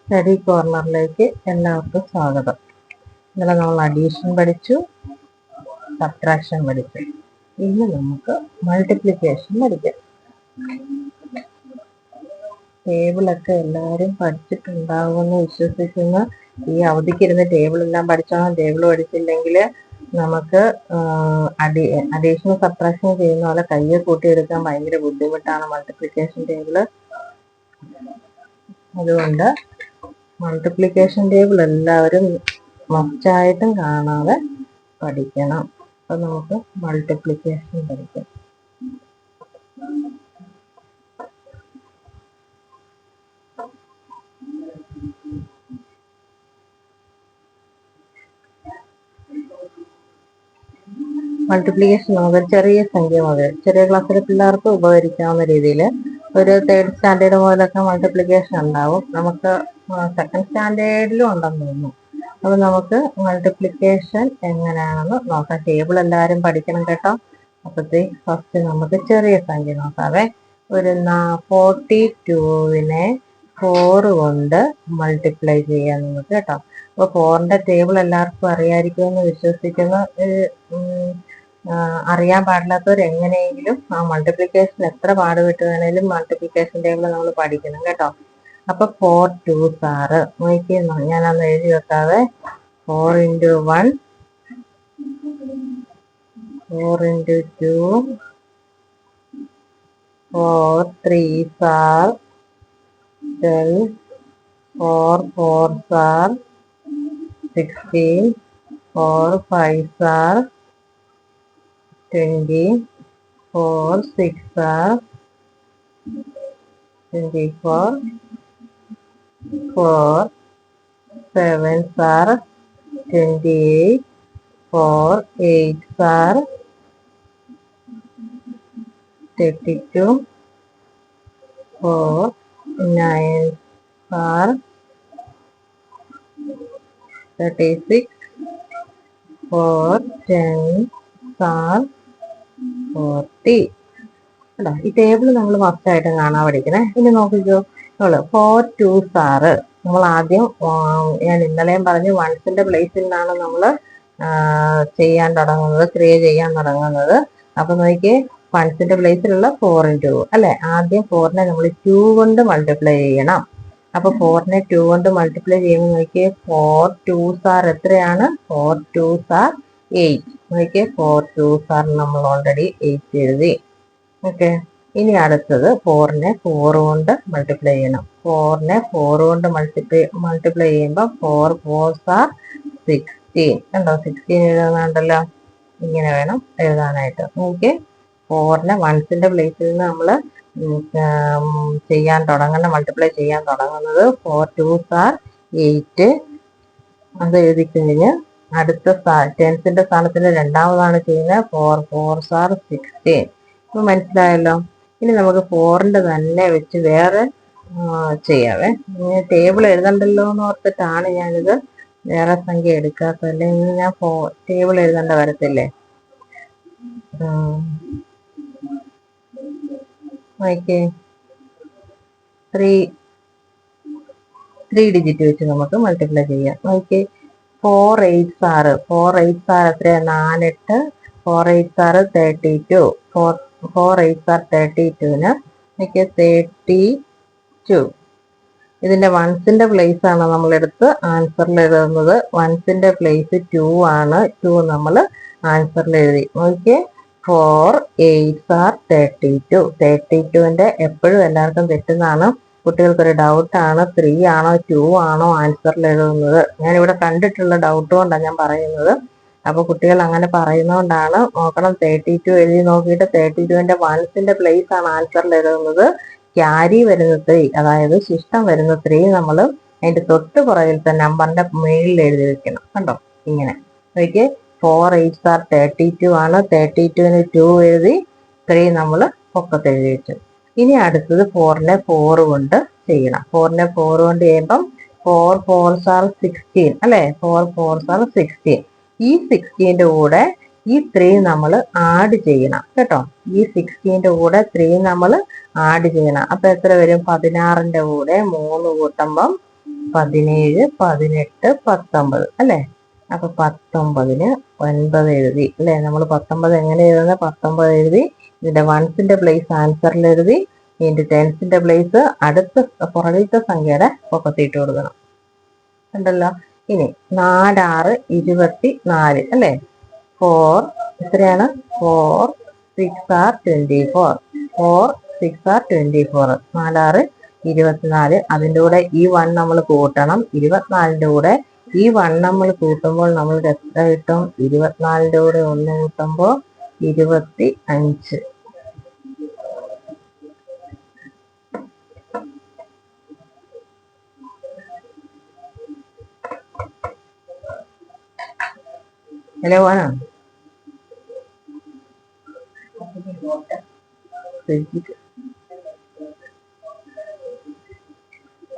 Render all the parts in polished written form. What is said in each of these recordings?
Study കോർണറിലേക്ക് എല്ലാവർക്കും സ്വാഗതം. ഇന്നലെ നമ്മൾ അഡീഷൻ പഠിച്ചു, സബ്ട്രാക്ഷൻ പഠിച്ചു. ഇന്ന് നമുക്ക് മൾട്ടിപ്ലിക്കേഷൻ പഠിക്കാം. ടേബിളൊക്കെ എല്ലാവരും പഠിച്ചിട്ടുണ്ടാകുമെന്ന് വിശ്വസിക്കുന്ന ഈ അവധിക്കിരുന്ന് ടേബിളെല്ലാം പഠിച്ചോണം. ടേബിൾ പഠിച്ചില്ലെങ്കിൽ നമുക്ക് അഡീഷണൽ സബ്ട്രാക്ഷൻ ചെയ്യുന്ന പോലെ കയ്യെ കൂട്ടിയെടുക്കാൻ ഭയങ്കര ബുദ്ധിമുട്ടാണ് മൾട്ടിപ്ലിക്കേഷൻ ടേബിള്. അതുകൊണ്ട് മൾട്ടിപ്ലിക്കേഷൻ ടേബിൾ എല്ലാവരും മസ്റ്റായിട്ടും കാണാതെ പഠിക്കണം. അപ്പൊ നമുക്ക് മൾട്ടിപ്ലിക്കേഷൻ പഠിക്കാം. മൾട്ടിപ്ലിക്കേഷൻ നമുക്ക് ചെറിയ സംഖ്യ മുതൽ ചെറിയ ക്ലാസ്സിലെ പിള്ളേർക്ക് ഉപകരിക്കാവുന്ന രീതിയിൽ ഒരു 3rd സ്റ്റാൻഡേർഡ് മുതലൊക്കെ മൾട്ടിപ്ലിക്കേഷൻ ഉണ്ടാവും. നമുക്ക് 2nd സ്റ്റാൻഡേർഡിലും ഉണ്ടെന്ന് തോന്നുന്നു. അപ്പൊ നമുക്ക് മൾട്ടിപ്ലിക്കേഷൻ എങ്ങനെയാണെന്ന് നോക്കാം. ടേബിൾ എല്ലാവരും പഠിക്കണം കേട്ടോ. അപ്പത്തെ ഫസ്റ്റ് നമുക്ക് ചെറിയ സംഖ്യ നോക്കാവേ. ഒരു 42-നെ 4 കൊണ്ട് മൾട്ടിപ്ലൈ ചെയ്യാൻ നമുക്ക് കേട്ടോ. അപ്പൊ 4ന്റെ ടേബിൾ എല്ലാവർക്കും അറിയാമായിരിക്കുമെന്ന് വിശ്വസിക്കുന്നു. അറിയാൻ പാടില്ലാത്തവർ എങ്ങനെയെങ്കിലും ആ മൾട്ടിപ്ലിക്കേഷൻ എത്ര പാടുപെട്ട് വേണേലും മൾട്ടിപ്ലിക്കേഷൻ ടേബിൾ നമ്മൾ പഠിക്കണം കേട്ടോ. അപ്പൊ 4 2s are നോക്കിയെന്നോ, ഞാനന്ന് എഴുതി വെക്കാതെ. 4 into 1, 4 into 2, 4 3s are 12, 4 4s are 16, 4 5s are 20, 4 6 are 24, 4 7s are 28, 4 8s are 32, 4 9s are 36, 4 10s are 40. കേട്ടോ, ഈ ടേബിൾ നമ്മൾ മസ്റ്റായിട്ടും കാണാൻ പഠിക്കണേ. ഇനി നോക്കിക്കോ, 4 2s are നമ്മൾ ആദ്യം ഞാൻ ഇന്നലെയും പറഞ്ഞു വൺസിന്റെ പ്ലേസിൽ നിന്നാണ് നമ്മൾ ചെയ്യാൻ തുടങ്ങുന്നത്, ക്രിയേറ്റ് ചെയ്യാൻ തുടങ്ങുന്നത്. അപ്പൊ നോക്കിയേ, വൺസിന്റെ പ്ലേസിലുള്ള 4 into 2 അല്ലെ. ആദ്യം 4നെ നമ്മൾ 2 കൊണ്ട് മൾട്ടിപ്ലൈ ചെയ്യണം. അപ്പൊ 4നെ 2 കൊണ്ട് മൾട്ടിപ്ലൈ ചെയ്യുമ്പോൾ നോക്കിയേ, 4 2s are എത്രയാണ്? 4 2s are 8. നോക്കിയേ, 4 2s are നമ്മൾ ഓൾറെഡി 8 എഴുതി. ഓക്കെ, ഇനി അടുത്തത് 4നെ 4 കൊണ്ട് മൾട്ടിപ്ലൈ ചെയ്യണം. 4നെ 4 കൊണ്ട് മൾട്ടിപ്ലൈ ചെയ്യുമ്പോൾ 4 4s are 16. കണ്ടോ, 16 എഴുതുന്നുണ്ടല്ലോ. ഇങ്ങനെ വേണം എഴുതാനായിട്ട്. ഓക്കെ, 4നെ വൺസിന്റെ പ്ലേസിൽ നിന്ന് നമ്മൾ ചെയ്യാൻ തുടങ്ങുന്ന മൾട്ടിപ്ലൈ ചെയ്യാൻ തുടങ്ങുന്നത് 4 2s are 8. അത് എഴുതി കഴിഞ്ഞ് അടുത്ത ടെൻസിന്റെ സ്ഥാനത്തിന് രണ്ടാമതാണ് ചെയ്യുന്നത് 4 4s are 16. ഇപ്പൊ മനസ്സിലായല്ലോ. ഇനി നമുക്ക് 4ന്റെ തന്നെ വെച്ച് വേറെ ചെയ്യാവേ. ടേബിൾ എഴുതണ്ടല്ലോ എന്ന് ഓർത്തിട്ടാണ് ഞാനിത് വേറെ സംഖ്യ എടുക്കാത്തത്. അല്ലെങ്കിൽ ഞാൻ ടേബിൾ എഴുതേണ്ട വരത്തില്ലേ. ഓക്കെ, 3 ഡിജിറ്റ് വെച്ച് നമുക്ക് മൾട്ടിപ്ലൈ ചെയ്യാം. ഓക്കെ, 4 8s are എത്രയാ? 4 8, 4 8s are 32. 4 8s are 32ന് 32. ഇതിന്റെ വൺസിന്റെ പ്ലേസ് ആണ് നമ്മൾ എടുത്ത് ആൻസറിൽ എഴുതുന്നത്. വൺസിന്റെ പ്ലേസ് 2 ആണ്. 2 നമ്മൾ ആൻസറിൽ എഴുതി. Okay, 4 8s are 32. 32ന്റെ എപ്പോഴും എല്ലാവർക്കും തെറ്റുന്നതാണ്. കുട്ടികൾക്കൊരു ഡൗട്ടാണ്, 3 ആണോ 2 ആണോ ആൻസറിൽ എഴുതുന്നത്. ഞാനിവിടെ കണ്ടിട്ടുള്ള ഡൗട്ട് കൊണ്ടാണ് ഞാൻ പറയുന്നത്. അപ്പൊ കുട്ടികൾ അങ്ങനെ പറയുന്നതുകൊണ്ടാണ്. നോക്കണം, 32 എഴുതി നോക്കിയിട്ട് 32ന്റെ വൺസിന്റെ പ്ലേസ് ആണ് ആൻസറിൽ എഴുതുന്നത്. ക്യാരി വരുന്ന 3, അതായത് ശിഷ്ടം വരുന്ന 3 നമ്മൾ അതിന്റെ തൊട്ട് പുറകിലത്തെ നമ്പറിന്റെ മേളിൽ എഴുതി വെക്കണം. കണ്ടോ, ഇങ്ങനെ. ഓക്കെ, 4 8s are 32 ആണ്. 32ന് 2 എഴുതി, 3 നമ്മൾ പൊക്കത്ത് എഴുതി വെച്ചു. ഇനി അടുത്തത് 4നെ 4 കൊണ്ട് ചെയ്യണം. 4നെ 4 കൊണ്ട് ചെയ്യുമ്പം 4 4s are 16 അല്ലെ. 4 4s are 16. ഈ 16ന്റെ കൂടെ ഈ 3 നമ്മൾ ആഡ് ചെയ്യണം കേട്ടോ. ഈ 16ന്റെ കൂടെ 3 നമ്മൾ ആഡ് ചെയ്യണം. അപ്പൊ എത്ര വരും? 16ന്റെ കൂടെ 3 കൂട്ടുമ്പം 17, 18, 19 അല്ലേ? അപ്പൊ 19-ന് 9 എഴുതി അല്ലെ? നമ്മൾ 19 എങ്ങനെ എഴുതുന്നത്? 19 എഴുതി ഇതിന്റെ വൺസിന്റെ പ്ലേസ് ആൻസറിൽ എഴുതി ഇതിന്റെ ടെൻസിന്റെ പ്ലേസ് അടുത്ത പുറകിലത്തെ സംഖ്യയുടെ പൊക്കത്തിട്ട് കൊടുക്കണം. ഉണ്ടല്ലോ. ഇനി 4, 6, 24 അല്ലെ? 4 എത്രയാണ്? 4, 6 are 24. 4, 6 are 24. 4, 6, 24. അതിൻ്റെ കൂടെ ഈ 1 നമ്മൾ കൂട്ടണം. 24ന്റെ കൂടെ ഈ 1 നമ്മൾ കൂട്ടുമ്പോൾ നമ്മൾ എത്ര കിട്ടും? 24ന്റെ കൂടെ 1 കൂട്ടുമ്പോൾ 25. അല്ലേ പോവാനാ?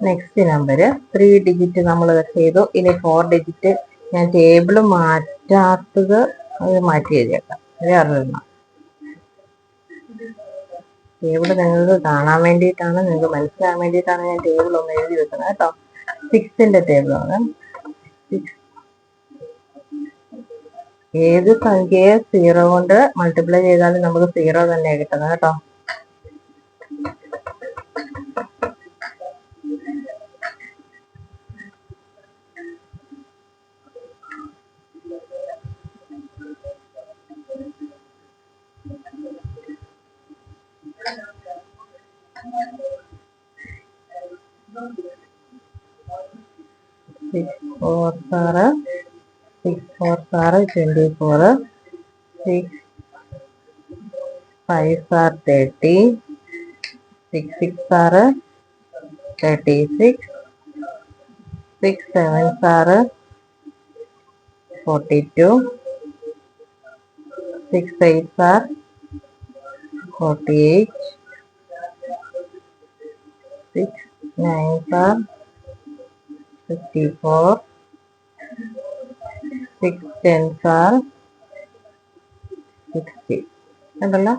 നെക്സ്റ്റ് നമ്പർ 3 ഡിജിറ്റ് നമ്മൾ ചെയ്തു. ഇനി 4 ഡിജിറ്റ് ഞാൻ ടേബിൾ മാറ്റാത്തത് അത് മാറ്റി എഴുതിയേക്കാം. അറിയണം, ടേബിൾ നിങ്ങൾക്ക് കാണാൻ വേണ്ടിയിട്ടാണ്, നിങ്ങൾക്ക് മനസ്സിലാകാൻ വേണ്ടിയിട്ടാണ് ഞാൻ ടേബിൾ ഒന്ന് എഴുതി വെക്കുന്നത് കേട്ടോ. 6ന്റെ ടേബിളാണ്. ഏത് സംഖ്യയെ 0 കൊണ്ട് മൾട്ടിപ്ലൈ ചെയ്താലും നമുക്ക് 0 തന്നെ കിട്ടുന്നത് കേട്ടോ. Six fours are 24. 6 5s are 30. 6 6 are 36. 6 7s are 42. 6 8s are 48. 6 9s are 54. 6 10s are 60. ഉണ്ടല്ലോ.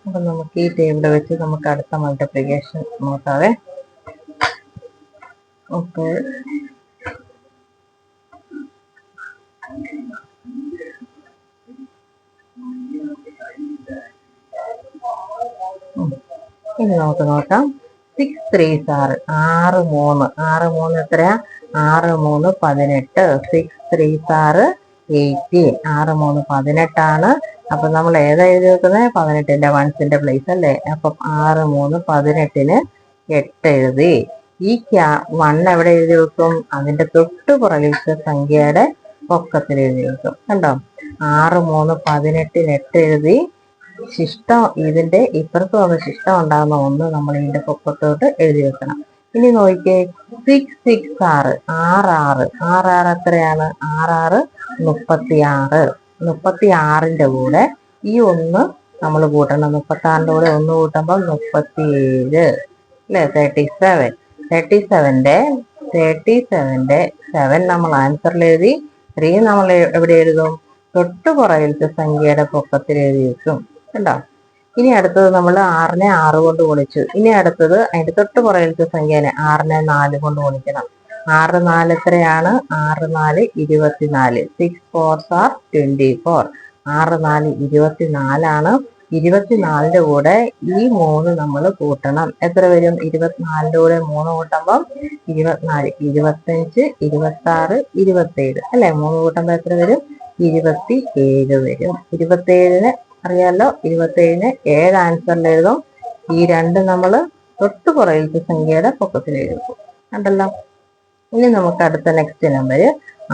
അപ്പം നമുക്ക് ഈ ടേബിൾ വെച്ച് നമുക്ക് അടുത്ത മൾട്ടിപ്ലിക്കേഷൻ നോക്കാവേ. അപ്പോൾ ഇനി നമുക്ക് നോക്കാം. 6 3s are 6 3 എത്രയാ? 6 3 18. 6 3s are 18. 6 3 18 അപ്പൊ നമ്മൾ ഏതാ എഴുതി വെക്കുന്നത്? 18ന്റെ വൺസിന്റെ പ്ലേസ് അല്ലേ? അപ്പം 6 3 18-ന് 8 എഴുതി. ഈ 1 എവിടെ എഴുതി വെക്കും? അതിന്റെ തൊട്ട് പുറകിലത്തെ സംഖ്യയുടെ പൊക്കത്തിൽ എഴുതി വെക്കും. കണ്ടോ? 6 3 18-ന് 8 എഴുതി. ശിഷ്ടം ഇതിന്റെ ഇപ്പുറത്ത് വന്ന് ശിഷ്ടം ഉണ്ടാകുന്ന 1 നമ്മൾ ഇതിന്റെ പൊക്കത്തോട്ട് എഴുതി വെക്കണം. ഇനി നോക്കിക്കേ. 6 6 6 6 എത്രയാണ്? 6 36. 36ന്റെ കൂടെ ഈ 1 നമ്മൾ കൂട്ടണം. 36ന്റെ കൂടെ 1 കൂട്ടുമ്പോൾ 37 അല്ലെ? 37. 37ന്റെ 7 നമ്മൾ ആൻസറിൽ എഴുതി. 3 നമ്മൾ എവിടെ എഴുതും? തൊട്ട് പുറകിലത്തെ സംഖ്യയുടെ പൊക്കത്തിൽ എഴുതി വെക്കും. കണ്ടോ? ഇനി അടുത്തത് നമ്മൾ 6-നെ 6 കൊണ്ട് ഗുണിച്ചു. ഇനി അടുത്തത് അതിന്റെ തൊട്ട് പുറകിലത്തെ സംഖ്യനെ 6-നെ 4 കൊണ്ട് ഗുണിക്കണം. 6 4 എത്രയാണ്? 6 4 24. 6 4s are 24. 6 4 24 24ന്റെ കൂടെ ഈ 3 നമ്മൾ കൂട്ടണം. എത്ര വരും? 24ന്റെ കൂടെ 3 കൂട്ടുമ്പം 24 25 26 27 അല്ലെ? 3 കൂട്ടുമ്പോ എത്ര വരും? 27 വരും. 27-ന് അറിയാലോ, 27-ന് 7 ആൻസറിൽ എഴുതും. ഈ 2 നമ്മൾ തൊട്ട് പുറകിലത്തെ സംഖ്യയുടെ പൊക്കത്തിൽ എഴുതും. കണ്ടല്ലോ. ഇനി നമുക്ക് അടുത്ത നെക്സ്റ്റ് നമ്പർ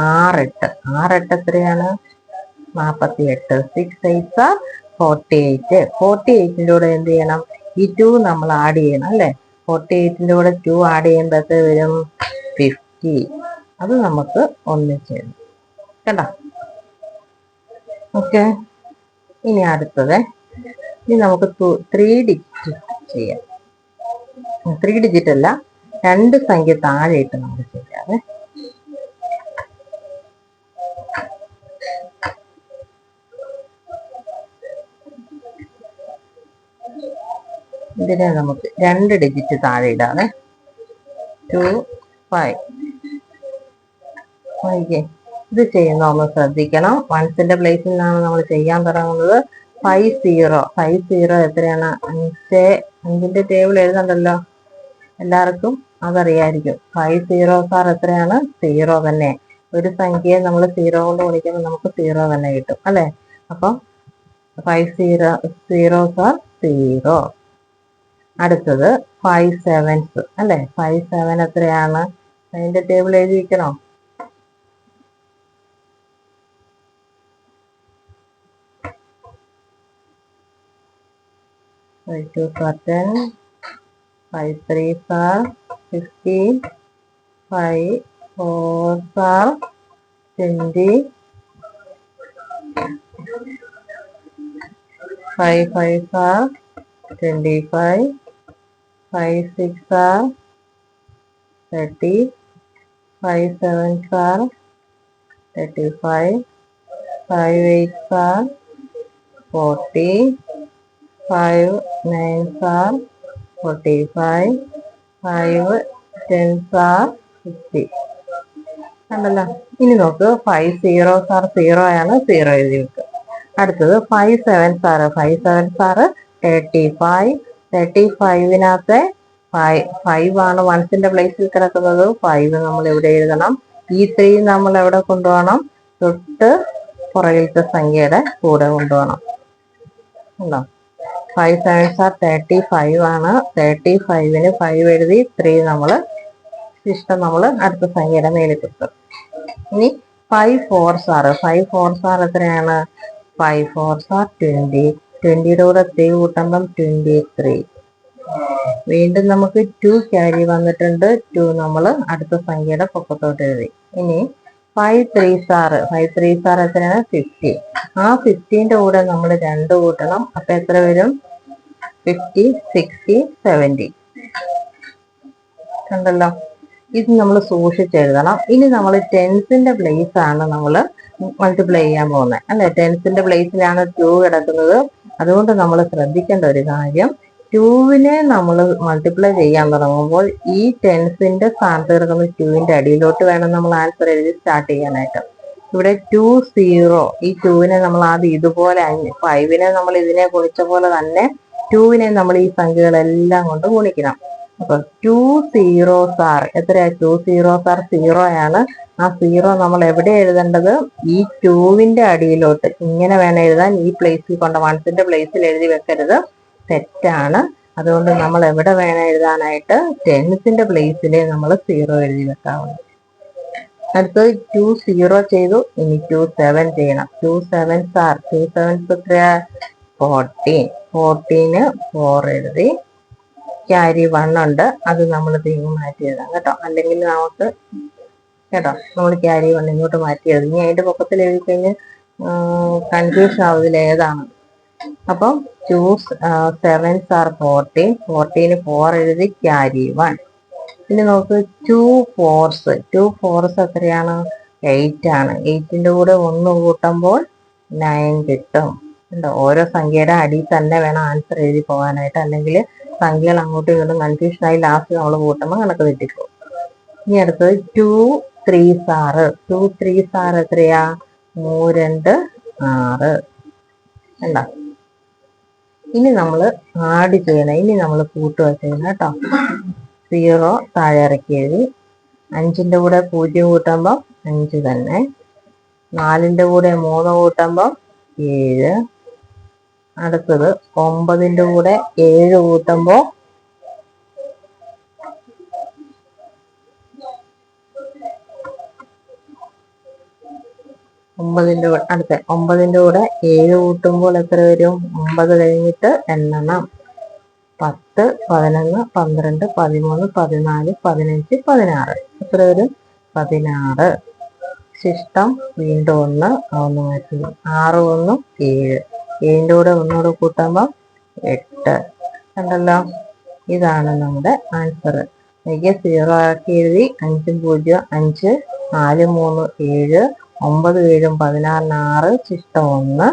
6 8. 6 8 എത്രയാണ്? 48. 6 8s are 48. 48ന്റെ കൂടെ എന്ത് ചെയ്യണം? ഈ 2 നമ്മൾ ആഡ് ചെയ്യണം അല്ലെ? 48ന്റെ കൂടെ 2 ആഡ് ചെയ്യുമ്പോൾ എത്ര വരും? 50. അത് നമുക്ക് ഒന്നിച്ച് കണ്ടോ? ഓക്കെ. ഇനി അടുത്തത് ഇനി നമുക്ക് 3 ഡിജിറ്റ് ചെയ്യാം. 3 ഡിജിറ്റ് അല്ല, 2 സംഖ്യ താഴെ ഇട്ട് നമുക്ക് ചെയ്യാവേ. ഇതിനെ നമുക്ക് 2 ഡിജിറ്റ് താഴെ ഇടാവേ. 2 5 നോക്കിക്കേ, ഇത് ചെയ്യുന്ന ഒന്ന് ശ്രദ്ധിക്കണം. വൺസിന്റെ പ്ലേസിൽ നിന്നാണ് നമ്മൾ ചെയ്യാൻ തുടങ്ങുന്നത്. 5 0 എത്രയാണ്? 5ന്റെ ടേബിൾ എഴുതണ്ടല്ലോ, എല്ലാവർക്കും അതറിയായിരിക്കും. 5 zeros എത്രയാണ്? 0 തന്നെ. ഒരു സംഖ്യയെ നമ്മൾ 0 കൊണ്ട് ഗുണിക്കുമ്പോൾ നമുക്ക് 0 തന്നെ കിട്ടും അല്ലെ. അപ്പം 5 zeros are 0. അടുത്തത് 5 sevens അല്ലെ. 5 7 എത്രയാണ്? അതിന്റെ ടേബിൾ എഴുതി വെക്കണോ? 5 2s are 10, 5 3s are 15, 5 4s are 20, 5 5s are 25, 5 6 are 30, 5 7s are 35, 5 8s are 40, 5 9s are 45, 5 10s are 50. കണ്ടല്ലോ. ഇനി നോക്ക്, 5 zeros are 0 ആണ്, 0 എഴുതി വെക്കുക. അടുത്തത് 5 sevens are 35. 35നകത്തെ 5 ആണ് വൺസിന്റെ പ്ലേസിൽ കിടക്കുന്നത്. 5 നമ്മൾ എവിടെ എഴുതണം? ഈ 3 നമ്മൾ എവിടെ കൊണ്ടുപോകണം? തൊട്ട് പുറകിലത്തെ സംഖ്യയുടെ കൂടെ കൊണ്ടുപോകണം. ഉണ്ടോ? 5 sevens are 35 ആണ്. 35ന് 5 എഴുതി, 3 നമ്മള് ശിഷ്ടം നമ്മള് അടുത്ത സംഖ്യയുടെ മേലിൽ കിട്ടും. ഇനി 5 4s are എത്രയാണ്? 5 4s are 20. 20യുടെ കൂടെ 3 കൂട്ടുമ്പം 23. വീണ്ടും നമുക്ക് 2 ക്യാരി വന്നിട്ടുണ്ട്. 2 നമ്മൾ അടുത്ത സംഖ്യയുടെ പൊക്കത്തോട്ട് എഴുതി. ഇനി 5 3s are എത്രയാണ്? 50. ആ 15ന്റെ കൂടെ നമ്മൾ 2 കൂട്ടണം. അപ്പൊ എത്ര വരും? 50 60 70. കണ്ടല്ലോ. ഇത് നമ്മൾ സൂക്ഷിച്ചെഴുതണം. ഇനി നമ്മൾ ടെൻസിന്റെ പ്ലേസ് ആണ് നമ്മൾ മൾട്ടിപ്ലൈ ചെയ്യാൻ പോകുന്നത് അല്ലെ. ടെൻസിന്റെ പ്ലേസിലാണ് 2 കിടക്കുന്നത്. അതുകൊണ്ട് നമ്മൾ ശ്രദ്ധിക്കേണ്ട ഒരു കാര്യം, 2വിനെ നമ്മൾ മൾട്ടിപ്ലൈ ചെയ്യാൻ തുടങ്ങുമ്പോൾ ഈ ടെൻസിന്റെ സ്ഥാനത്ത് കിടക്കുന്ന 2ന്റെ അടിയിലോട്ട് വേണം നമ്മൾ ആൻസർ എഴുതി സ്റ്റാർട്ട് ചെയ്യാനായിട്ട്. ഇവിടെ 2 0, ഈ 2വിനെ നമ്മൾ ആദ്യം ഇതുപോലെ 5നെ നമ്മൾ ഇതിനെ ഗുണിച്ച പോലെ തന്നെ 2വിനെ നമ്മൾ ഈ സംഖ്യകളെല്ലാം കൊണ്ട് ഗുണിക്കണം. അപ്പൊ 2 zeros are എത്രയാ? 2 zeros are 0 ആണ്. ആ 0 നമ്മൾ എവിടെ എഴുതേണ്ടത്? ഈ 2വിന്റെ അടിയിലോട്ട്. ഇങ്ങനെ വേണം എഴുതാൻ. ഈ പ്ലേസിൽ കൊണ്ട് വൺസിന്റെ പ്ലേസിൽ എഴുതി വെക്കരുത്, തെറ്റാണ്. അതുകൊണ്ട് നമ്മൾ എവിടെ വേണം എഴുതാനായിട്ട്? ടെൻസിന്റെ പ്ലേസിലെ നമ്മൾ 0 എഴുതി വെക്കാവുന്നത്. അടുത്തത് 2 0 ചെയ്തു. ഇനി 2 7 ചെയ്യണം. 2 sevens എത്രയാ? 14. 14ന് 4 എഴുതി. ക്യാരി 1 ഉണ്ട്, അത് നമ്മൾ മാറ്റി എഴുതാം കേട്ടോ. അല്ലെങ്കിൽ നമുക്ക് കേട്ടോ നമ്മൾ ക്യാരി 1 ഇങ്ങോട്ട് മാറ്റി എഴുതും. ഇനി അതിന്റെ പൊക്കത്തിൽ എഴുതി കഴിഞ്ഞ് കൺഫ്യൂഷൻ ആവുന്നില്ല ഏതാണ്. അപ്പം 2 sevens are 14. 14ന് 4 എഴുതി, ക്യാരി 1. ഇനി നമുക്ക് 2 4s എത്രയാണ്? 8 ആണ്. 8ന്റെ കൂടെ 1 കൂട്ടുമ്പോൾ 9 കിട്ടും. ഓരോ സംഖ്യയുടെ അടിയിൽ തന്നെ വേണം ആൻസർ എഴുതി പോകാനായിട്ട്, അല്ലെങ്കിൽ സംഖ്യകൾ അങ്ങോട്ടും ഇങ്ങോട്ടും കൺഫ്യൂഷനായി ലാസ്റ്റ് നമ്മൾ കൂട്ടുമ്പോൾ കണക്ക് തെറ്റിപ്പോകും. ഇനി അടുത്തത് 2 3s are എത്രയാ? 3 2 6. എന്താ ഇനി നമ്മൾ ആഡ് ചെയ്യണം. ഇനി നമ്മൾ കൂട്ടുക ചെയ്യണം കേട്ടോ. 0 താഴെ ഇറക്കി എഴുതി. 5ന്റെ കൂടെ 0 കൂട്ടുമ്പോൾ 5 തന്നെ. 4ന്റെ കൂടെ 3 കൂട്ടുമ്പോൾ 7. അടുത്തത് 9ന്റെ കൂടെ 7 കൂട്ടുമ്പോ 9ന്റെ കൂടെ 7 കൂട്ടുമ്പോൾ എത്ര വരും? 9 കഴിഞ്ഞിട്ട് എണ്ണണം. 10 11 12 13 14 15 16. എത്ര വരും? 16. ശിഷ്ടം വീണ്ടും 1 മാറ്റി. 6 1 7. 7ന്റെ കൂടെ 1 കൂട്ടുമ്പോൾ 8. കണ്ടല്ലോ. ഇതാണ് നമ്മുടെ ആൻസർ. എനിക്ക് 0 ആക്കി എഴുതി. 5 0 5, 4 3 7, 9 7 16 6, ശിഷ്ടം 1,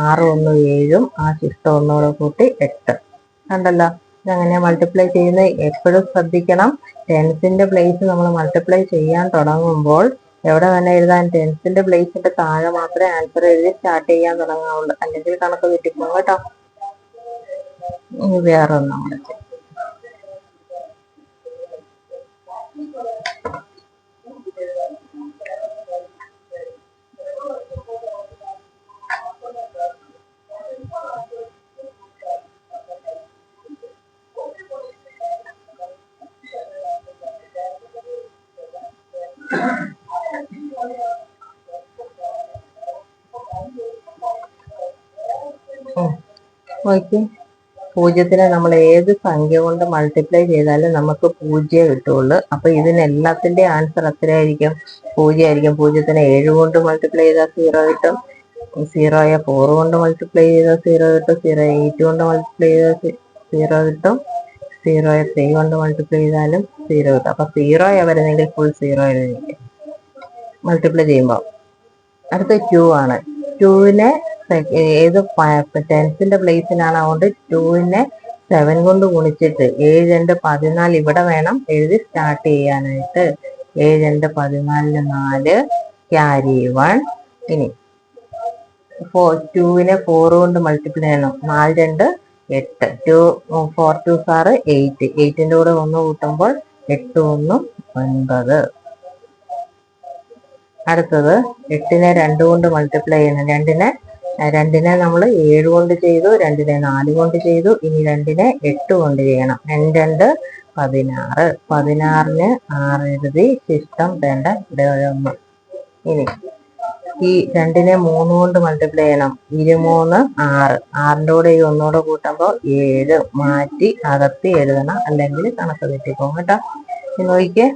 6 1 7, ആ ശിഷ്ടം 1 കൂട്ടി 8. കണ്ടല്ലോ. ഇതങ്ങനെ മൾട്ടിപ്ലൈ ചെയ്യുന്നത് എപ്പോഴും ശ്രദ്ധിക്കണം. ടെൻസിന്റെ പ്ലേസ് നമ്മൾ മൾട്ടിപ്ലൈ ചെയ്യാൻ തുടങ്ങുമ്പോൾ എവിടെ വേണേ എഴുതാൻ, ടെൻസിന്റെ പ്ലേസിന്റെ താഴെ മാത്രമേ ആൻസർ എഴുതി സ്റ്റാർട്ട് ചെയ്യാൻ തുടങ്ങാവുള്ളൂ, അല്ലെങ്കിൽ കണക്ക് തെറ്റിപ്പോകും കേട്ടോ. ഇനി വേറെ ഒന്നും കൂടെ ചെയ്യാം. നോക്കി, പൂജ്യത്തിനെ നമ്മൾ ഏത് സംഖ്യ കൊണ്ട് മൾട്ടിപ്ലൈ ചെയ്താലും നമുക്ക് 0 കിട്ടുള്ളൂ. അപ്പൊ ഇതിനെല്ലാത്തിന്റെ ആൻസർ എത്രയായിരിക്കും? 0 ആയിരിക്കും. പൂജ്യത്തിനെ 7 കൊണ്ട് മൾട്ടിപ്ലൈ ചെയ്താൽ 0 കിട്ടും. 0യെ 4 കൊണ്ട് മൾട്ടിപ്ലൈ ചെയ്താൽ 0 കിട്ടും. 0യെ 8 കൊണ്ട് മൾട്ടിപ്ലൈ ചെയ്താൽ 0 കിട്ടും. 0യെ 3 കൊണ്ട് മൾട്ടിപ്ലൈ ചെയ്താലും 0 കിട്ടും. അപ്പൊ 0 വരുന്നെങ്കിൽ ഫുൾ 0 എഴുതിയിരിക്കും മൾട്ടിപ്ലൈ ചെയ്യുമ്പോൾ. അടുത്ത 2 ആണ്. 2നെ ഏത് ടെൻസിന്റെ പ്ലേസിലാണ്, അതുകൊണ്ട് 2നെ 7 കൊണ്ട് ഗുണിച്ചിട്ട് 7 2 14 ഇവിടെ വേണം എഴുതി സ്റ്റാർട്ട് ചെയ്യാനായിട്ട്. 7 2 14 4 ക്യാരി 1. ഇനി 2നെ 4 കൊണ്ട് മൾട്ടിപ്ലൈ ചെയ്യണം. 4 2 8. 4 2 8. 8ന്റെ കൂടെ 1 കൂട്ടുമ്പോൾ 8 1 9. അടുത്തത് 8നെ 2 കൊണ്ട് മൾട്ടിപ്ലൈ ചെയ്യണം. 2നെ നമ്മൾ 7 കൊണ്ട് ചെയ്തു, 2നെ 4 കൊണ്ട് ചെയ്തു. ഇനി 2നെ 8 കൊണ്ട് ചെയ്യണം. 2 2 16. 16ന് 6 എഴുതി ശിഷ്ടം വേണ്ട ഇവിടെ 1. ഇനി ഈ 2നെ 3 കൊണ്ട് മൾട്ടിപ്ലൈ ചെയ്യണം. 23 6. 6ന്റെ കൂടെ ഈ 1 കൂടെ കൂട്ടുമ്പോൾ 7. മാറ്റി അകത്തി എഴുതണം, അല്ലെങ്കിൽ കണക്ക് തെറ്റിപ്പോകും കേട്ടോ. ഇനി നോക്കിക്കേ,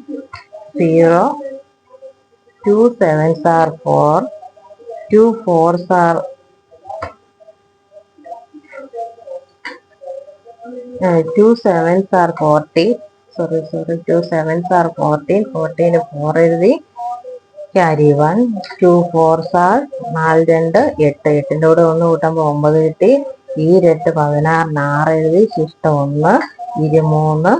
0 2 7s are 4. 2 4s are 2 7s are 14. Sorry 2 7s are 14. 14 4 എഴുതി ക്യാരി 1. 2 4s are 4 2 8. 8ന്റെ കൂടെ 1 കൂട്ടുമ്പോൾ 9 കിട്ടി. ഈ 8 16 6 എഴുതി ശിഷ്ടം 1. 23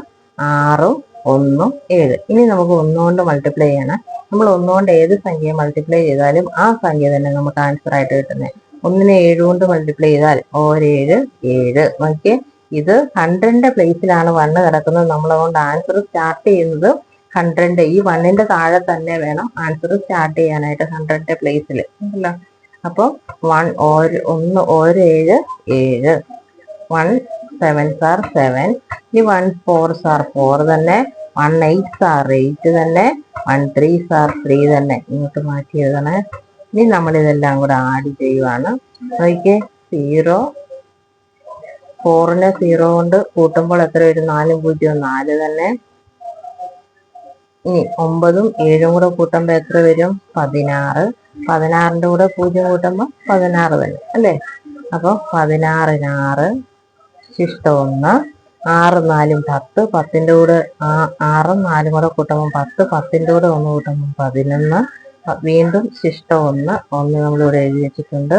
6 1 7. ഇനി നമുക്ക് 1 കൊണ്ട് മൾട്ടിപ്ലൈ ചെയ്യണം. നമ്മൾ 1 കൊണ്ട് ഏത് സംഖ്യയെ മൾട്ടിപ്ലൈ ചെയ്താലും ആ സംഖ്യ തന്നെ നമുക്ക് ആൻസർ ആയിട്ട് കിട്ടുന്നത്. 1നെ 7 കൊണ്ട് മൾട്ടിപ്ലൈ ചെയ്താൽ 7 7. നോക്കിയേ, ഇത് 100ന്റെ പ്ലേസിലാണ് 1 കിടക്കുന്നത്. നമ്മളതുകൊണ്ട് ആൻസർ സ്റ്റാർട്ട് ചെയ്യുന്നത് 100. ഈ 1ന്റെ താഴെ തന്നെ വേണം ആൻസർ സ്റ്റാർട്ട് ചെയ്യാനായിട്ട്, 100ന്റെ പ്ലേസിൽ ഉണ്ടല്ലോ. അപ്പോൾ 1 7 7. 1 7s are 7. ഈ 1 4s are 4 തന്നെ. 1 8s are 8 തന്നെ. 1 3s are 3 തന്നെ. ഇങ്ങോട്ട് മാറ്റി എഴുതണേ. ഇനി നമ്മൾ ഇതെല്ലാം കൂടെ ആഡ് ചെയ്യുവാണ്. നോക്കിയേ, 0 4നെ 0 കൊണ്ട് കൂട്ടുമ്പോൾ എത്ര വരും? 4 0 4 തന്നെ. ഇനി 9ഉം 7ഉം കൂടെ കൂട്ടുമ്പോൾ എത്ര വരും? 16. 16ന്റെ കൂടെ 0 കൂട്ടുമ്പോൾ 16 തന്നെ അല്ലേ. അപ്പൊ 16ന് 6 ശിഷ്ടം 1. 6 4 10. 10ന്റെ കൂടെ 6ഉം 4ഉം കൂടെ കൂട്ടുമ്പോൾ 10. 10ന്റെ കൂടെ 1 കൂട്ടുമ്പോൾ 11. വീണ്ടും ശിഷ്ടം 1. 1 നമ്മളിവിടെ എഴുതി വെച്ചിട്ടുണ്ട്.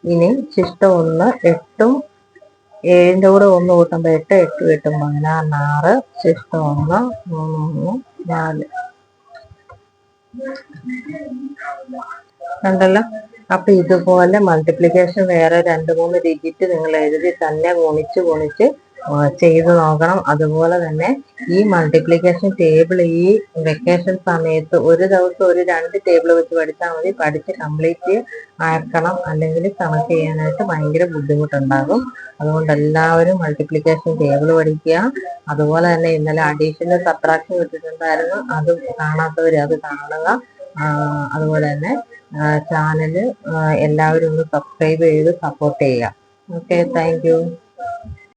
ഇനി ശിഷ്ടം 1. 8ഉം 7ന്റെ കൂടെ 1 കൂട്ടുമ്പോൾ 8. 8 8 16 6 ശിഷ്ടം 1 3 4. കണ്ടല്ലോ. അപ്പൊ ഇതുപോലെ മൾട്ടിപ്ലിക്കേഷൻ വേറെ 2-3 ഡിജിറ്റ് നിങ്ങൾ എഴുതി തന്നെ ഗുണിച്ച് ചെയ്ത് നോക്കണം. അതുപോലെ തന്നെ ഈ മൾട്ടിപ്ലിക്കേഷൻ ടേബിൾ ഈ വെക്കേഷൻ സമയത്ത് ഒരു ദിവസം ഒരു 2 ടേബിൾ വെച്ച് പഠിച്ചാൽ മതി. പഠിച്ച് കംപ്ലീറ്റ് ആക്കണം, അല്ലെങ്കിൽ കണക്ട് ചെയ്യാനായിട്ട് ഭയങ്കര ബുദ്ധിമുട്ടുണ്ടാകും. അതുകൊണ്ട് എല്ലാവരും മൾട്ടിപ്ലിക്കേഷൻ ടേബിൾ പഠിക്കുക. അതുപോലെ തന്നെ ഇന്നലെ അഡീഷണൽ സബ്ട്രാക്ഷൻ കിട്ടിയിട്ടുണ്ടായിരുന്നു, അത് കാണാത്തവർ അത് കാണുക. അതുപോലെ തന്നെ ചാനൽ എല്ലാവരും ഒന്ന് സബ്സ്ക്രൈബ് ചെയ്ത് സപ്പോർട്ട് ചെയ്യുക. Okay, thank you.